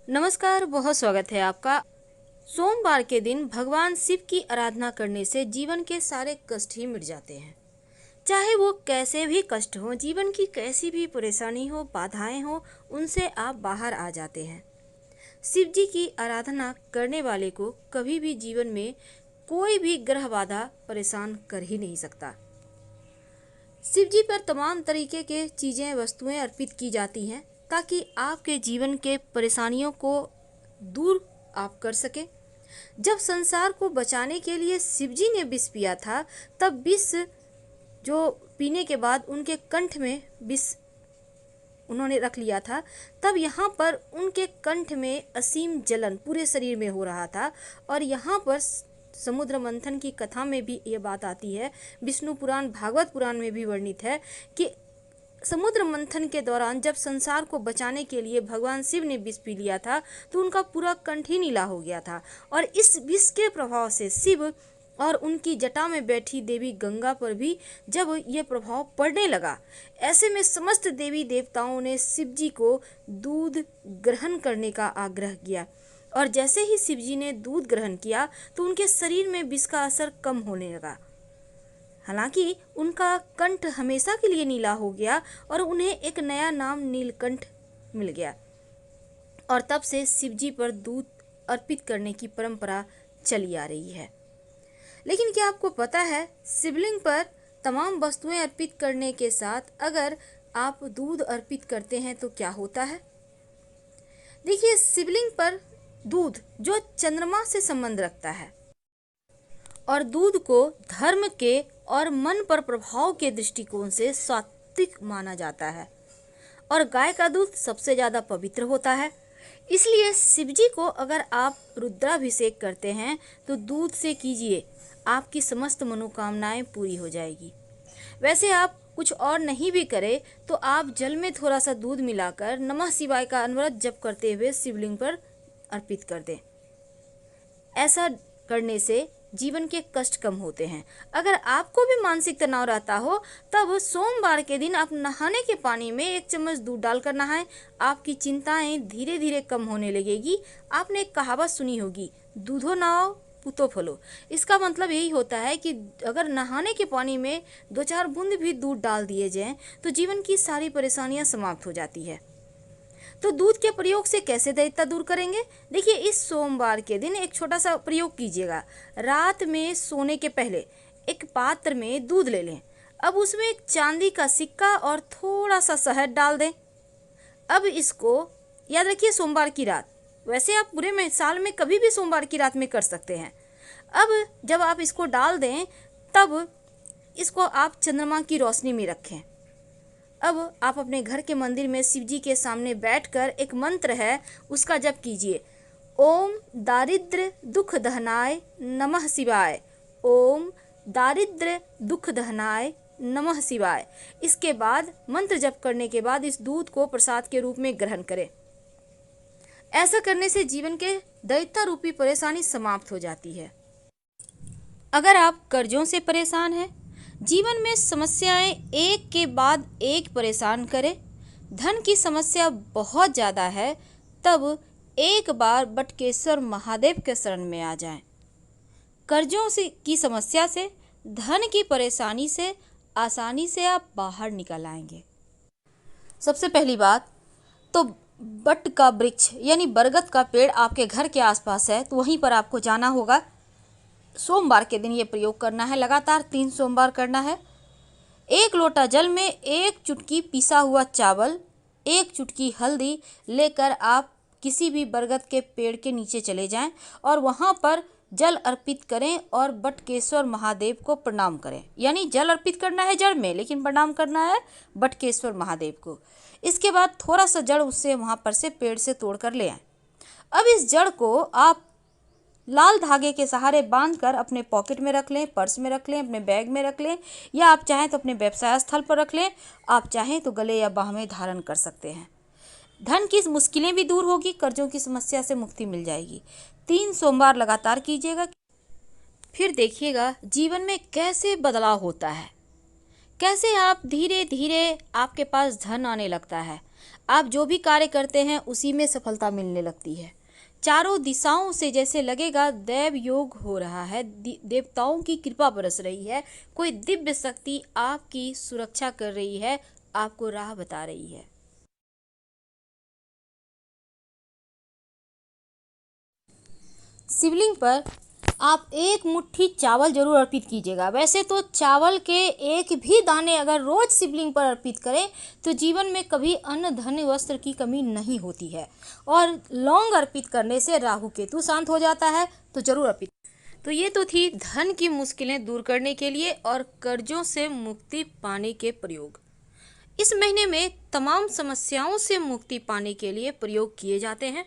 नमस्कार, बहुत स्वागत है आपका। सोमवार के दिन भगवान शिव की आराधना करने से जीवन के सारे कष्ट ही मिट जाते हैं। चाहे वो कैसे भी कष्ट हो, जीवन की कैसी भी परेशानी हो, बाधाएं हो, उनसे आप बाहर आ जाते हैं। शिव जी की आराधना करने वाले को कभी भी जीवन में कोई भी ग्रह बाधा परेशान कर ही नहीं सकता। शिव जी पर तमाम तरीके के चीज़ें, वस्तुएं अर्पित की जाती हैं ताकि आपके जीवन के परेशानियों को दूर आप कर सके। जब संसार को बचाने के लिए शिव जी ने विष पिया था, तब विष जो पीने के बाद उनके कंठ में विष उन्होंने रख लिया था, तब यहाँ पर उनके कंठ में असीम जलन पूरे शरीर में हो रहा था। और यहाँ पर समुद्र मंथन की कथा में भी ये बात आती है, विष्णु पुराण, भागवत पुराण में भी वर्णित है कि समुद्र मंथन के दौरान जब संसार को बचाने के लिए भगवान शिव ने विष पी लिया था, तो उनका पूरा कंठ ही नीला हो गया था। और इस विष के प्रभाव से शिव और उनकी जटा में बैठी देवी गंगा पर भी जब ये प्रभाव पड़ने लगा, ऐसे में समस्त देवी देवताओं ने शिव जी को दूध ग्रहण करने का आग्रह किया। और जैसे ही शिव जी ने दूध ग्रहण किया तो उनके शरीर में विष का असर कम होने लगा। हालांकि उनका कंठ हमेशा के लिए नीला हो गया और उन्हें एक नया नाम नीलकंठ मिल गया। और तब से शिव जी पर दूध अर्पित करने की परंपरा चली आ रही है। लेकिन क्या आपको पता है, शिवलिंग पर तमाम वस्तुएं अर्पित करने के साथ अगर आप दूध अर्पित करते हैं तो क्या होता है? देखिए, शिवलिंग पर दूध जो चंद्रमा से संबंध रखता है और दूध को धर्म के और मन पर प्रभाव के दृष्टिकोण से सात्विक माना जाता है। और गाय का दूध सबसे ज़्यादा पवित्र होता है। इसलिए शिव जी को अगर आप रुद्राभिषेक करते हैं तो दूध से कीजिए, आपकी समस्त मनोकामनाएं पूरी हो जाएगी। वैसे आप कुछ और नहीं भी करें तो आप जल में थोड़ा सा दूध मिलाकर नमः शिवाय का अनवरत जप करते हुए शिवलिंग पर अर्पित कर दें। ऐसा करने से जीवन के कष्ट कम होते हैं। अगर आपको भी मानसिक तनाव रहता हो, तब सोमवार के दिन आप नहाने के पानी में 1 चम्मच दूध डालकर नहाएं। आपकी चिंताएं धीरे धीरे कम होने लगेगी। आपने एक कहावत सुनी होगी, दूधो नहाओ पूतो फलो। इसका मतलब यही होता है कि अगर नहाने के पानी में 2-4 बूंद भी दूध डाल दिए जाएं तो जीवन की सारी परेशानियां समाप्त हो जाती है। तो दूध के प्रयोग से कैसे दैत्यता दूर करेंगे? देखिए, इस सोमवार के दिन एक छोटा सा प्रयोग कीजिएगा। रात में सोने के पहले एक पात्र में दूध ले लें। अब उसमें एक चांदी का सिक्का और थोड़ा सा शहद डाल दें। अब इसको याद रखिए, सोमवार की रात। वैसे आप पूरे में साल में कभी भी सोमवार की रात में कर सकते हैं। अब जब आप इसको डाल दें, तब इसको आप चंद्रमा की रोशनी में रखें। अब आप अपने घर के मंदिर में शिव जी के सामने बैठकर एक मंत्र है, उसका जप कीजिए। ओम दारिद्र दुख दहनाय नमः शिवाय। ओम दारिद्र दुख दहनाय नमः शिवाय। इसके बाद मंत्र जप करने के बाद इस दूध को प्रसाद के रूप में ग्रहण करें। ऐसा करने से जीवन के दैत्यता रूपी परेशानी समाप्त हो जाती है। अगर आप कर्जों से परेशान हैं, जीवन में समस्याएं एक के बाद एक परेशान करें, धन की समस्या बहुत ज़्यादा है, तब एक बार बटकेश्वर महादेव के शरण में आ जाएं। कर्जों से की समस्या से, धन की परेशानी से आसानी से आप बाहर निकल आएंगे। सबसे पहली बात तो बट का वृक्ष यानी बरगद का पेड़ आपके घर के आसपास है तो वहीं पर आपको जाना होगा। सोमवार के दिन ये प्रयोग करना है, लगातार 3 सोमवार करना है। 1 लोटा जल में 1 चुटकी पिसा हुआ चावल, 1 चुटकी हल्दी लेकर आप किसी भी बरगद के पेड़ के नीचे चले जाएं और वहां पर जल अर्पित करें और बटकेश्वर महादेव को प्रणाम करें। यानी जल अर्पित करना है जड़ में, लेकिन प्रणाम करना है बटकेश्वर महादेव को। इसके बाद थोड़ा सा जड़ उससे वहां पर से पेड़ से तोड़ कर ले आए। अब इस जड़ को आप लाल धागे के सहारे बांधकर अपने पॉकेट में रख लें, पर्स में रख लें, अपने बैग में रख लें, या आप चाहें तो अपने व्यवसाय स्थल पर रख लें। आप चाहें तो गले या बाह में धारण कर सकते हैं। धन की मुश्किलें भी दूर होगी, कर्जों की समस्या से मुक्ति मिल जाएगी। 3 सोमवार लगातार कीजिएगा, फिर देखिएगा जीवन में कैसे बदलाव होता है, कैसे आप धीरे धीरे आपके पास धन आने लगता है। आप जो भी कार्य करते हैं उसी में सफलता मिलने लगती है। चारों दिशाओं से जैसे लगेगा दैव योग हो रहा है, देवताओं की कृपा बरस रही है, कोई दिव्य शक्ति आपकी सुरक्षा कर रही है, आपको राह बता रही है। शिवलिंग पर आप एक मुट्ठी चावल जरूर अर्पित कीजिएगा। वैसे तो चावल के एक भी दाने अगर रोज शिवलिंग पर अर्पित करें तो जीवन में कभी अन्न धन वस्त्र की कमी नहीं होती है। और लौंग अर्पित करने से राहु केतु शांत हो जाता है, तो जरूर अर्पित। तो ये तो थी धन की मुश्किलें दूर करने के लिए और कर्जों से मुक्ति पाने के प्रयोग। इस महीने में तमाम समस्याओं से मुक्ति पाने के लिए प्रयोग किए जाते हैं।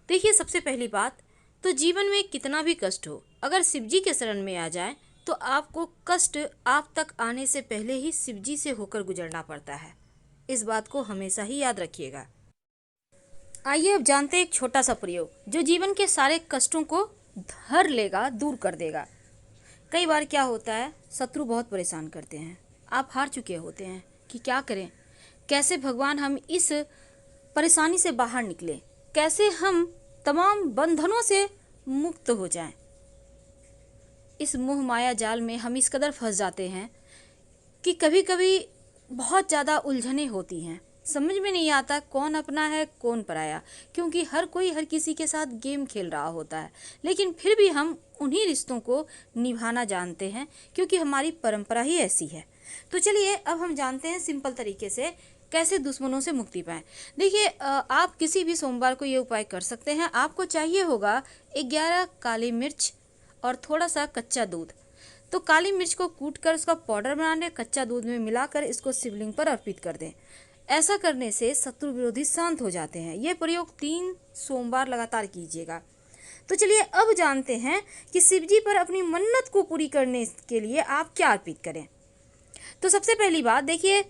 देखिए, सबसे पहली बात तो जीवन में कितना भी कष्ट हो, अगर शिवजी के शरण में आ जाए तो आपको कष्ट आप तक आने से पहले ही शिवजी से होकर गुजरना पड़ता है। इस बात को हमेशा ही याद रखिएगा। आइए अब जानते हैं एक छोटा सा प्रयोग जो जीवन के सारे कष्टों को धर लेगा, दूर कर देगा। कई बार क्या होता है, शत्रु बहुत परेशान करते हैं, आप हार चुके होते हैं कि क्या करें, कैसे भगवान हम इस परेशानी से बाहर निकले, कैसे हम तमाम बंधनों से मुक्त हो जाएं। इस मोह माया जाल में हम इस कदर फंस जाते हैं कि कभी कभी बहुत ज़्यादा उलझनें होती हैं, समझ में नहीं आता कौन अपना है कौन पराया, क्योंकि हर कोई हर किसी के साथ गेम खेल रहा होता है। लेकिन फिर भी हम उन्हीं रिश्तों को निभाना जानते हैं क्योंकि हमारी परंपरा ही ऐसी है। तो चलिए अब हम जानते हैं सिंपल तरीके से कैसे दुश्मनों से मुक्ति पाएं। देखिए, आप किसी भी सोमवार को ये उपाय कर सकते हैं। आपको चाहिए होगा 11 काली मिर्च और थोड़ा सा कच्चा दूध। तो काली मिर्च को कूट कर उसका पाउडर बना लें, कच्चा दूध में मिलाकर इसको शिवलिंग पर अर्पित कर दें। ऐसा करने से शत्रु विरोधी शांत हो जाते हैं। यह प्रयोग 3 सोमवार लगातार कीजिएगा। तो चलिए अब जानते हैं कि शिवजी पर अपनी मन्नत को पूरी करने के लिए आप क्या अर्पित करें। तो सबसे पहली बात देखिए,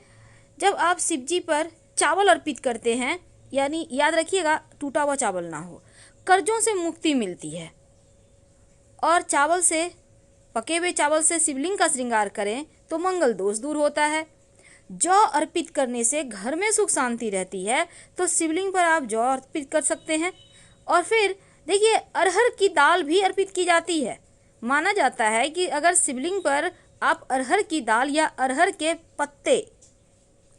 जब आप शिवजी पर चावल अर्पित करते हैं, यानी याद रखिएगा टूटा हुआ चावल ना हो, कर्जों से मुक्ति मिलती है। और चावल से, पके हुए चावल से शिवलिंग का श्रृंगार करें तो मंगल दोष दूर होता है। जौ अर्पित करने से घर में सुख शांति रहती है, तो शिवलिंग पर आप जौ अर्पित कर सकते हैं। और फिर देखिए, अरहर की दाल भी अर्पित की जाती है। माना जाता है कि अगर शिवलिंग पर आप अरहर की दाल या अरहर के पत्ते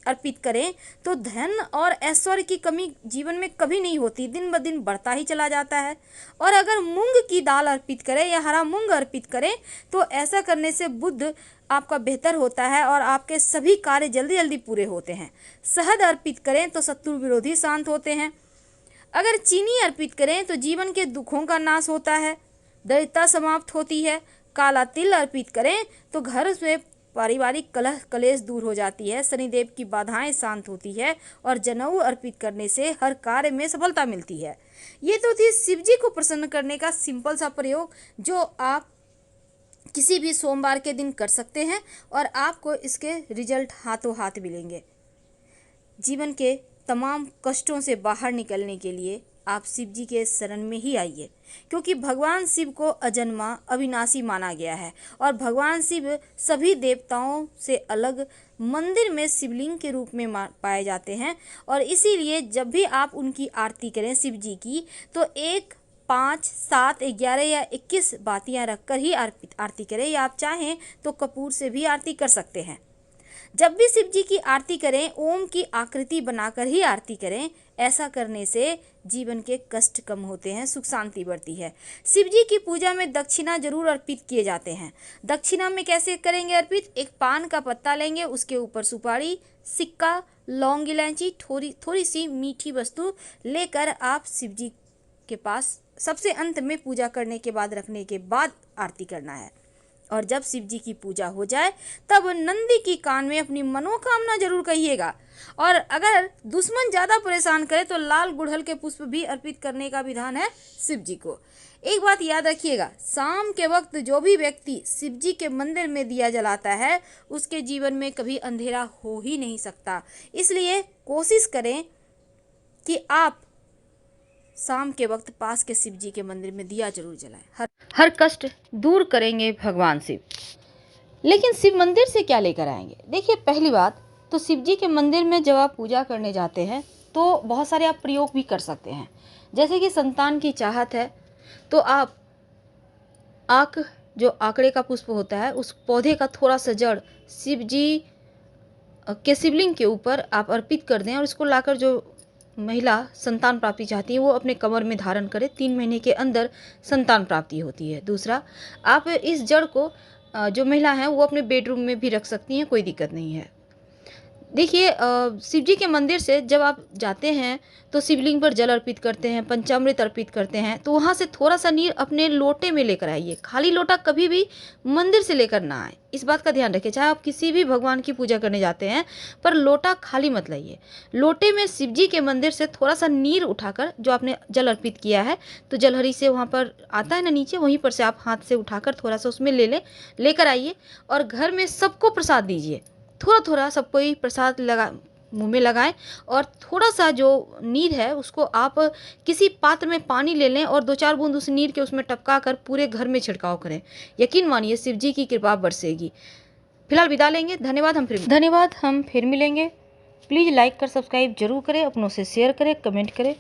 अर्पित करें तो धन और ऐश्वर्य की कमी जीवन में कभी नहीं होती, दिन ब दिन बढ़ता ही चला जाता है। और अगर मूंग की दाल अर्पित करें या हरा मूंग अर्पित करें तो ऐसा करने से बुद्ध आपका बेहतर होता है और आपके सभी कार्य जल्दी जल्दी पूरे होते हैं। शहद अर्पित करें तो शत्रु विरोधी शांत होते हैं। अगर चीनी अर्पित करें तो जीवन के दुखों का नाश होता है, दरिद्रता समाप्त होती है। काला तिल अर्पित करें तो घर में पारिवारिक कलह कलेश दूर हो जाती है, शनिदेव की बाधाएं शांत होती है और जनेऊ अर्पित करने से हर कार्य में सफलता मिलती है। ये तो थी शिवजी को प्रसन्न करने का सिंपल सा प्रयोग जो आप किसी भी सोमवार के दिन कर सकते हैं और आपको इसके रिजल्ट हाथों हाथ मिलेंगे। जीवन के तमाम कष्टों से बाहर निकलने के लिए आप शिव जी के शरण में ही आइए, क्योंकि भगवान शिव को अजन्मा अविनाशी माना गया है और भगवान शिव सभी देवताओं से अलग मंदिर में शिवलिंग के रूप में पाए जाते हैं। और इसीलिए जब भी आप उनकी आरती करें शिव जी की, तो 1, 5, 7, 11 या 21 बातियां रखकर ही आरती करें, या आप चाहें तो कपूर से भी आरती कर सकते हैं। जब भी शिव जी की आरती करें ओम की आकृति बनाकर ही आरती करें। ऐसा करने से जीवन के कष्ट कम होते हैं, सुख शांति बढ़ती है। शिव जी की पूजा में दक्षिणा जरूर अर्पित किए जाते हैं। दक्षिणा में कैसे करेंगे अर्पित? एक पान का पत्ता लेंगे, उसके ऊपर सुपारी, सिक्का, लौंग, इलायची, थोड़ी सी मीठी वस्तु लेकर आप शिव जी के पास सबसे अंत में पूजा करने के बाद रखने के बाद आरती करना है। और जब शिव जी की पूजा हो जाए तब नंदी की कान में अपनी मनोकामना जरूर कहिएगा। और अगर दुश्मन ज़्यादा परेशान करे तो लाल गुड़हल के पुष्प भी अर्पित करने का विधान है शिव जी को। एक बात याद रखिएगा, शाम के वक्त जो भी व्यक्ति शिव जी के मंदिर में दिया जलाता है उसके जीवन में कभी अंधेरा हो ही नहीं सकता। इसलिए कोशिश करें कि आप शाम के वक्त पास के शिव जी के मंदिर में दिया जरूर जलाएं। हर कष्ट दूर करेंगे भगवान शिव। लेकिन शिव मंदिर से क्या लेकर आएंगे? देखिए, पहली बात, तो शिव जी के मंदिर में जब आप पूजा करने जाते हैं तो बहुत सारे आप प्रयोग भी कर सकते हैं। जैसे कि संतान की चाहत है तो आप जो आंकड़े का पुष्प होता है उस पौधे का थोड़ा सा जड़ शिव जी के शिवलिंग के ऊपर आप अर्पित कर दें और इसको लाकर जो महिला संतान प्राप्ति चाहती है वो अपने कमर में धारण करे। 3 महीने के अंदर संतान प्राप्ति होती है। दूसरा, आप इस जड़ को जो महिला हैं वो अपने बेडरूम में भी रख सकती हैं, कोई दिक्कत नहीं है। देखिए, शिव जी के मंदिर से जब आप जाते हैं तो शिवलिंग पर जल अर्पित करते हैं, पंचामृत अर्पित करते हैं, तो वहाँ से थोड़ा सा नीर अपने लोटे में लेकर आइए। खाली लोटा कभी भी मंदिर से लेकर ना आए, इस बात का ध्यान रखिए। चाहे आप किसी भी भगवान की पूजा करने जाते हैं पर लोटा खाली मत लाइए। लोटे में शिव जी के मंदिर से थोड़ा सा नीर उठाकर जो आपने जल अर्पित किया है तो जलहरी से वहाँ पर आता है ना नीचे, वहीं पर से आप हाथ से उठाकर थोड़ा सा उसमें लेकर आइए और घर में सबको प्रसाद दीजिए। थोड़ा थोड़ा सबको ही प्रसाद मुंह में लगाएं और थोड़ा सा जो नीर है उसको आप किसी पात्र में पानी ले लें और 2-4 बूंद उस नीर के उसमें टपका कर पूरे घर में छिड़काव करें। यकीन मानिए शिव जी की कृपा बरसेगी। फिलहाल विदा लेंगे। धन्यवाद। हम फिर मिलेंगे। प्लीज़ लाइक कर सब्सक्राइब जरूर करें, अपनों से शेयर करें, कमेंट करें।